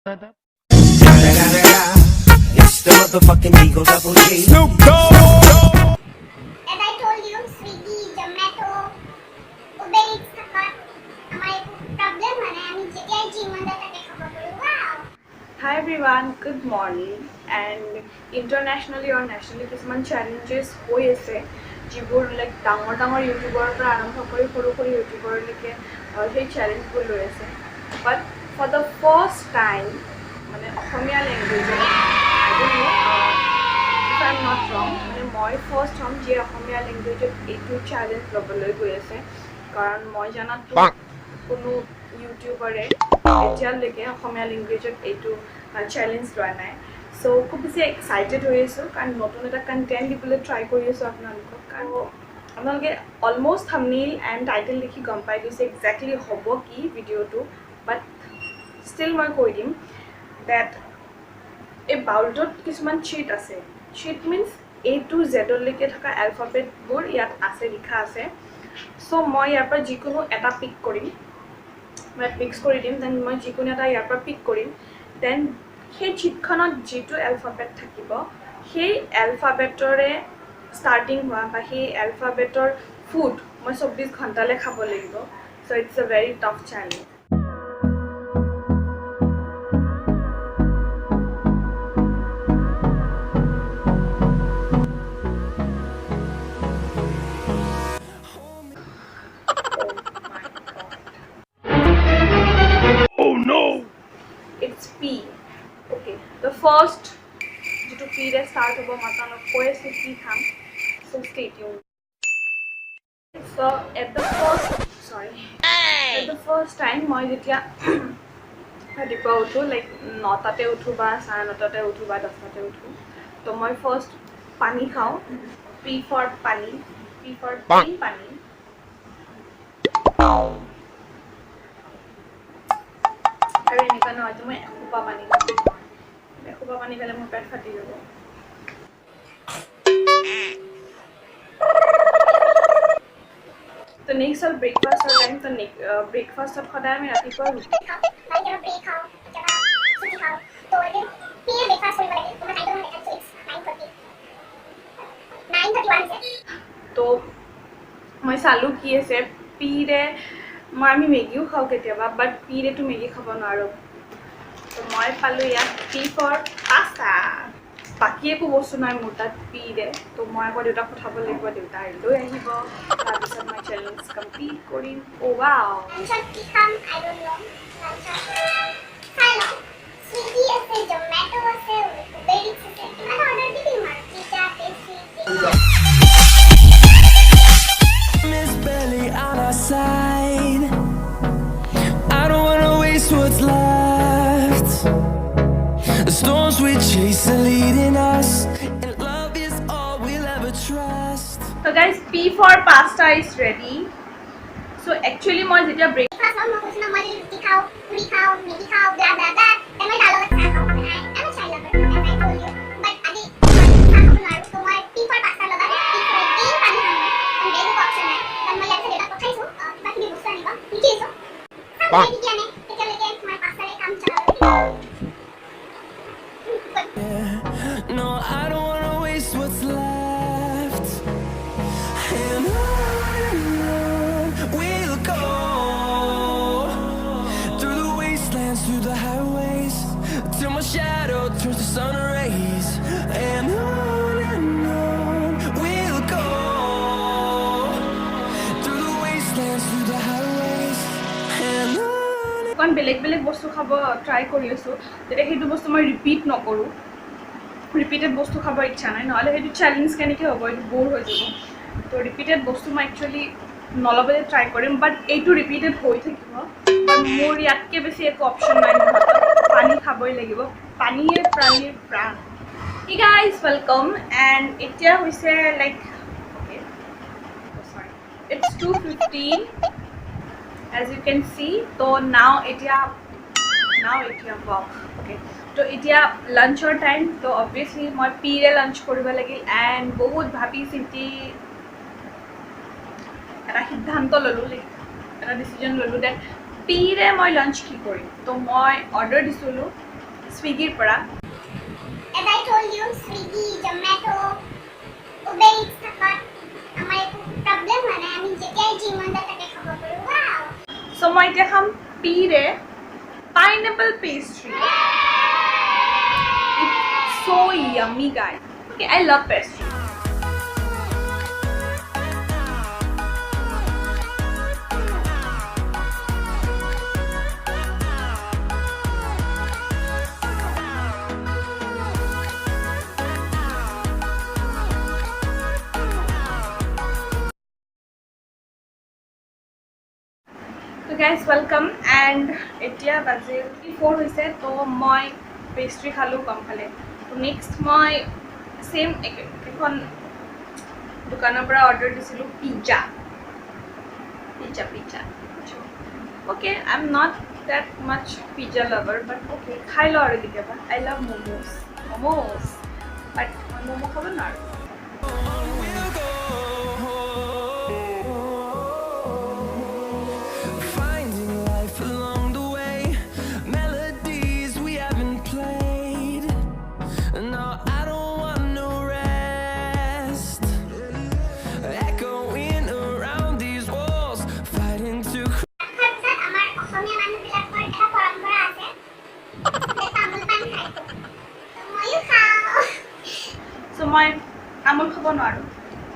It's the motherfucking Eagle Double G. Snoop Dogg. As I told you, Swiggy, Zomato, Uber Eats থাকাত আমাৰ একো problem হোৱা নাই আমি যেতিয়াই যি মন যায় তাকে খাব পাৰোঁ wow Hi everyone, good morning and internationally or nationally কিছুমান challenges হৈ আছে যিবোৰ লাইক ডাঙৰ ইউটিউবাৰৰ পৰা আৰম্ভ কৰি সৰু ইউটিউবাৰলৈকে সেই চেলেঞ্জবোৰ লৈ আছে but for the first time মানে অসমীয়া লেংগুৱেজত I don't know if I am not wrong মানে মই ফাৰ্ষ্ট হ'ম যিয়ে অসমীয়া লেংগুৱেজত এইটো চেলেঞ্জ ল'বলৈ গৈ আছে কাৰণ মই জনাতো কোনো ইউটিউবাৰে এতিয়ালৈকে অসমীয়া লেংগুৱেজত এইটো চেলেঞ্জ লোৱা নাই চ' খুব বেছি এক্সাইটেড হৈ আছোঁ কাৰণ নতুন এটা কণ্টেণ্ট দিবলৈ ট্ৰাই কৰি আছোঁ আপোনালোকক কাৰণ আপোনালোকে অলম'ষ্ট থাম্বনেইল এণ্ড টাইটেল দেখি গম পাই গৈছে একজেক্টলি হ'ব কি ভিডিঅ'টো বাট ষ্টিল মই কৈ দিম ডেট এই বাউলটোত কিছুমান চিট আছে চিট মিনছ A to Z-লৈকে থকা এলফাবেটবোৰ ইয়াত আছে লিখা আছে চ' মই ইয়াৰ পৰা যিকোনো এটা পিক কৰিম মই মিক্স কৰি দিম দেন মই যিকোনো এটা ইয়াৰ পৰা পিক কৰিম দেন সেই চিটখনত যিটো এলফাবেট থাকিব সেই এলফাবেটৰে ষ্টাৰ্টিং হোৱা বা সেই এলফাবেটৰ ফুড মই 24 ঘণ্টালৈ খাব লাগিব so' it's a very tough challenge It's P. Okay. The first to P re start hobo matano koi se P tham. So stay tuned. So at the first time moi jetia ratipa uthu like 9 tate uthu ba 9:30 tate uthu ba 10 tate uthu. To moi first pani khao. P for pani. P for pani. আৰু এনেকুৱা নহয় যে মই এসোপা পানী খালে মোৰ পেট ফাটি যাব তো নেক্সট হ'ল ব্ৰেকফাষ্টৰ টাইম তো ব্ৰেকফাষ্টত সদায় আমি ৰাতিপুৱা ৰুটি খাওঁ কেতিয়াবা ব্ৰেক খাওঁ কেতিয়াবা চুটি খাওঁ তো এদিন পিয়ে ব্ৰেকফাষ্ট কৰিব লাগে তোমাৰ টাইমটো মই দেখাইছোঁ ইটছ 9:31 হৈছে তো মই চালোঁ কি আছে পিৰে আমি মেগীও খাওঁ কেতিয়াবা বাট পিৰেতো মেগী খাব নোৱাৰোঁ তো মই পালোঁ ইয়াত পি ফৰ পাস্তা বাকী একো বস্তু নাই মোৰ তাত পিৰে তো মই আকৌ দেউতাক পঠাব লাগিব দেউতাই লৈ আহিব তাৰপিছত মই চেলেঞ্জ কমপ্লিট কৰিম অ' ৱাও লাঞ্চত কি খাম আই ডোন্ট নো লাঞ্চত খাই লওঁ চুইগি আছে জমেটো আছে উবেৰ ইটছ আছে কিমান অৰ্ডাৰ দি দিম আৰু pizza pastry Miss Belly on our side. I don't wanna waste what's left. The storms we chase are leading us, and love is all we'll ever trust. So guys, P for pasta is ready. So actually মই যেতিয়া breakfast লওঁ মই কৈছোঁ ন মই ৰুটি খাওঁ পুৰি খাওঁ Maggi খাওঁ ব্লা ব্লা ব্লা দেন মই তাৰ লগত চাহ খাওঁ আই এম এ চাইল্ড lover as I told you but আজি মই চাহ খাব নোৱাৰোঁ তো মই পি ফৰ পাস্তাৰ লগত পি ফৰ গ্ৰীণ পানী খাওঁ মই বেলেগ একো অপশ্যন নাই দেন মই ইয়াত দেউতাক পঠাইছোঁ কিবাকিবি বস্তু আনিব লিখি দিছোঁ চাওঁ কি আনে তেতিয়ালৈকে মই পাস্তাৰে কাম চলাব No, I don't wanna waste what's left. And on we'll go, through the wastelands, through the highways, till my shadow turns to sun rays. And on we'll go, through the wastelands, through the highways. And on. কাৰণ বেলেগ বস্তু খাব try কৰি আছোঁ তেতিয়া সেইটো বস্তু মই ৰিপিট নকৰোঁ ৰিপিটেড বস্তু খাব ইচ্ছা নাই নহ'লে সেইটো চেলেঞ্জ কেনেকৈ হ'ব এইটো ব'ৰ হৈ যাব তো ৰিপিটেড বস্তু মই একচুৱেলি নল'বলৈ ট্ৰাই কৰিম বাট এইটো ৰিপিটেড হৈ থাকিব বাট মোৰ ইয়াতকৈ বেছি একো অপশ্যন নাই মোৰ হাতত পানী খাবই লাগিব পানীয়ে প্ৰাণীৰ প্ৰাণ হি গাইজ ৱেলকাম এণ্ড এতিয়া হৈছে লাইক চৰি it's 2:15 as you can see so now এতিয়া wow okay তো এতিয়া লাঞ্চৰ টাইম তো অবভিয়াছলি মই পিৰে লাঞ্চ কৰিব লাগিল এণ্ড বহুত ভাবি চিন্তি এটা সিদ্ধান্ত ল'লোঁ এটা ডিচিজন ল'লোঁ ডেট পিৰে মই লাঞ্চ কি কৰিম তো মই অৰ্ডাৰ দিছিলোঁ Swiggy পৰা As I told you, Swiggy, Zomato, Uber Eats থাকাত আমাৰ একো প্ৰব্লেম হোৱা নাই। আমি যেতিয়াই যি মন যায় তাকে খাব পাৰোঁ। Wow! So মই এতিয়া খাম পিৰে pineapple pastry. It's so yummy, guys. Okay, I love pastry. So guys, welcome and এতিয়া বাজে 4 হৈছে তো মই পেষ্ট্ৰি খালোঁ কম খালে তো নেক্সট মই সেম এখন দোকানৰ পৰা অৰ্ডাৰ দিছিলোঁ pizza okay, I'm not that much pizza lover but okay খাই লওঁ আৰু কেতিয়াবা I love momos but মই মোমো খাব নোৱাৰোঁ Finding life along the way, melodies we haven't played. No, I don't want no rest. Echoing around these walls, fighting to. তাৰপিছত আমাৰ অসমীয়া মানুহবিলাকৰ এটা পৰম্পৰা আছে যে তামোল পাণ খায় তো ময়ো খাওঁ So মই তামোল খাব নোৱাৰোঁ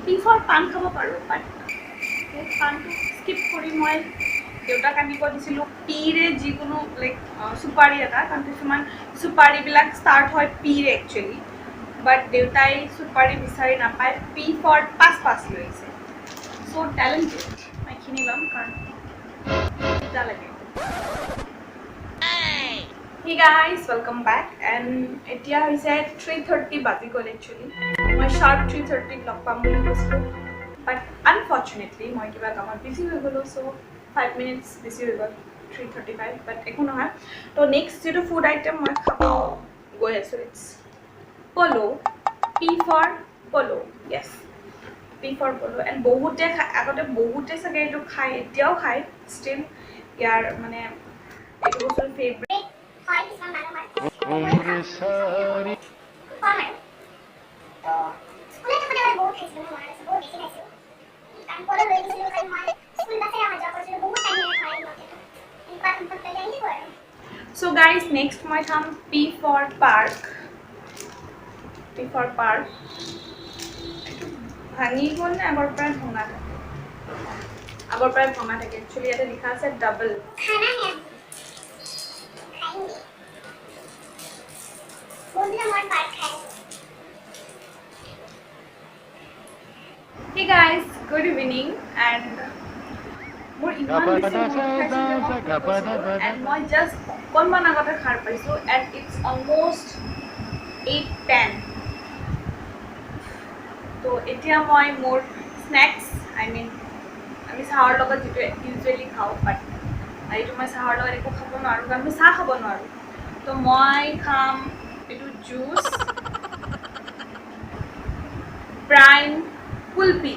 পিফৰ পাণ খাব পাৰোঁ বাট সেই পাণটো স্কিপ কৰি মই দেউতাক আনিব দিছিলোঁ পিৰে যিকোনো লাইক চুপাৰী এটা কাৰণ কিছুমান চুপাৰীবিলাক ষ্টাৰ্ট হয় পিৰে একচুৱেলি বাট দেউতাই চুপাৰী বিচাৰি নাপায় পি ফৰ পাঁচ লৈ আহিছে চ' টেলেণ্টেড মই এইখিনি ল'ম কাৰণ এটা লাগে Hey guys, welcome back and এতিয়া হৈছে 3:30 বাজি গ'ল একচুৱেলি মই sharp 3:30 লগ পাম বুলি কৈছিলোঁ বাট আনফৰ্চুনেটলি মই কিবা কামত বিজি হৈ গ'লোঁ চ' 5 minutes বেছি হৈ গ'ল 3:35 বাট একো নহয় তো নেক্সট যিটো ফুড আইটেম মই খাব গৈ আছোঁ ইটছ পলো পি ফৰ পলো য়েছ পি ফৰ পলো এণ্ড বহুতে আগতে বহুতে চাগে এইটো খায় এতিয়াও খায় ষ্টিল ইয়াৰ মানে এইটো বস্তুৰ ফেভৰেট হয় কিছুমান মানুহৰ কম আৰু তো স্কুলত থাকোঁতে মই বহুত খাইছিলোঁ মই মনত আছে বহুত বেছি খাইছিলোঁ কাৰণ পলো লৈ গৈছিলোঁ কাৰণ মই স্কুল বাছেৰে অহা যোৱা কৰিছিলোঁ বহুত টাইম লাগে ঘৰ আহিবলৈতো এনেকুৱা কমফৰ্টেবল লাগিব আৰু So guys, next মই খাম P for park. ভাঙি গ'ল নে আগৰ পৰাই ভঙা থাকে একচুৱেলি ইয়াতে লিখা আছে ডাবল খানা হে খাएंगे বন্ধুৰা মন পাৰ খায় Hey guys, good evening and মোৰ ইমান বেছি and মই just অকণমান আগতে খাৰ পাইছোঁ and it's almost 8:10 তো এতিয়া মই মোৰ স্নেক্স আমি চাহৰ লগত যিটো ইউজুৱেলি খাওঁ বাট এইটো মই চাহৰ লগত একো খাব নোৱাৰোঁ কাৰণ মই চাহ খাব নোৱাৰোঁ তো মই খাম এইটো juice prime kulfi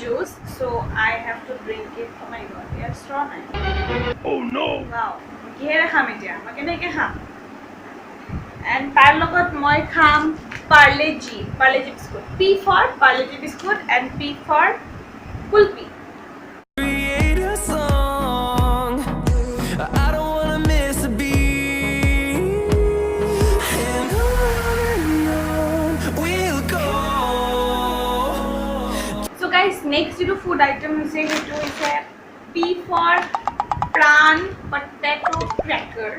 juice so I have to drink it oh my god yeah straw নাই oh no wow কিহেৰে খাম এতিয়া মই কেনেকৈ খাম and তাৰ লগত মই খাম Parle G biscuit P for Parle G biscuit and P for kulfi Create a song. I don't wanna miss a beat. And on we'll go. so guys next যিটো ফুড আইটেম হৈছে সেইটো হৈছে P for prawn potato cracker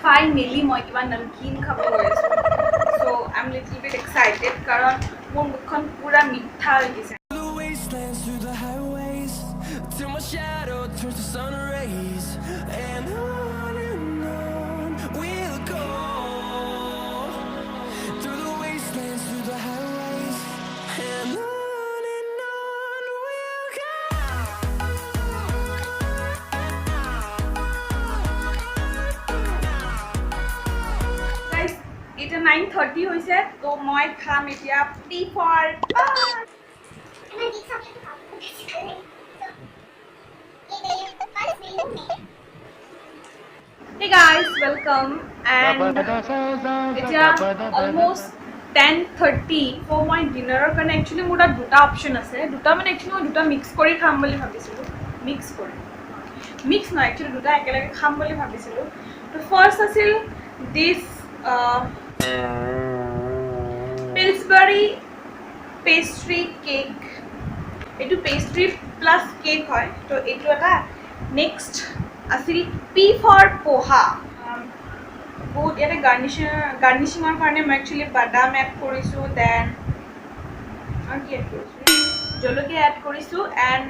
finally মই কিবা নমকিন খাব গৈ আছোঁ so I'm little bit excited কাৰণ মোৰ মুখখন পুৰা মিঠা হৈ গৈছে The wastelands through the highways, till my shadow turns to sun rays. And on we'll go. Through the wastelands, through the highways. And on we'll go. guys এটা 9:30 হৈছে তো মই খাম এতিয়া P for আমার দিক সবটা খাও বেশি খাই তো এই দিয়ে ফার্স্ট মিল নেই Hey guys, welcome. And এতিয়া almost 10:30 so মই ডিনাৰৰ কাৰণে একচুৱেলি মোৰ তাত দুটা অপশ্যন আছে দুটা মানে একচুৱেলি মই দুটা মিক্স কৰি খাম বুলি ভাবিছিলোঁ মিক্স নহয় একচুৱেলি দুটা একেলগে খাম বুলি ভাবিছিলোঁ তো ফাৰ্ষ্ট আছিল দিছ পিলছবাৰী পেষ্ট্ৰি কেক এইটো পেষ্ট্ৰি প্লাছ কেক হয় তো এইটো এটা নেক্সট আছিল পি ফৰ পোহা বহুত ইয়াতে গাৰ্নিচিঙৰ কাৰণে মই একচুৱেলি বাদাম এড কৰিছোঁ দেন আৰু কি এড কৰিছোঁ জলকীয়া এড কৰিছোঁ এণ্ড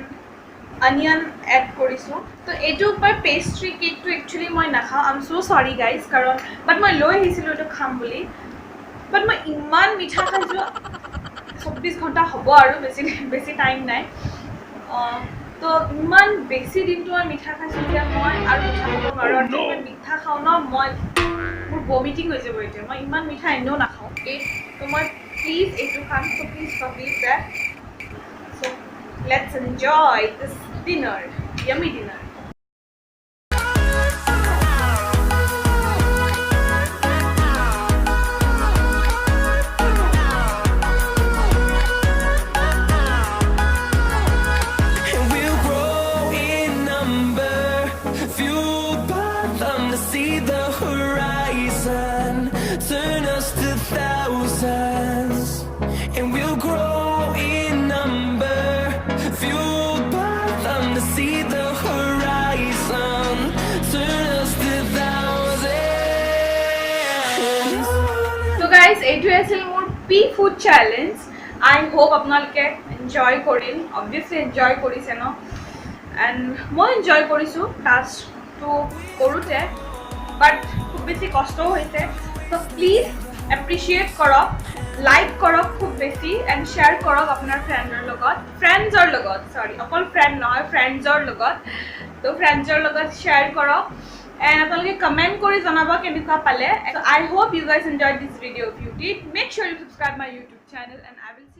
অনিয়ন এড কৰিছোঁ তো এইটো মই পেষ্ট্ৰি কেকটো একচুৱেলি মই নাখাওঁ আই এম ছ' চৰি গাইজ কাৰণ বাট মই লৈ আহিছিলোঁ এইটো খাম বুলি বাট মই ইমান মিঠা খাইছোঁ 24 ঘণ্টা হ'ব আৰু বেছি টাইম নাই তো ইমান বেছি দিনটো মই মিঠা খাইছোঁ যে মই আৰু মিঠা খাব নোৱাৰোঁ আৰু মই মিঠা খাওঁ ন মই মোৰ ভমিটিং হৈ যাব এতিয়া মই ইমান মিঠা এনেও নাখাওঁ তো মই প্লিজ এইটো খাম so' please forgive that so' let's enjoy this dinner yummy dinner And we'll grow in number, fueled by them to see the horizon, turn us to thousands. And we'll grow in number, fueled by them to see the horizon, turn us to thousands. তো guys এইটোৱে আছিল মোৰ P food challenge আই hope আপোনালোকে enjoy কৰিল obviously enjoy কৰিছে ন and মই enjoy কৰিছোঁ টাস্কটো কৰোঁতে বাট খুব বেছি কষ্টও হৈছে চ' প্লিজ এপ্ৰিচিয়েট কৰক লাইক কৰক খুব বেছি এণ্ড শ্বেয়াৰ কৰক আপোনাৰ ফ্ৰেণ্ডৰ লগত অকল ফ্ৰেণ্ড নহয় ফ্ৰেণ্ডছৰ লগত তো ফ্ৰেণ্ডছৰ লগত শ্বেয়াৰ কৰক এণ্ড আপোনালোকে কমেণ্ট কৰি জনাব কেনেকুৱা পালে I hope you guys enjoyed this video. If you did, make sure you subscribe my YouTube channel and I will see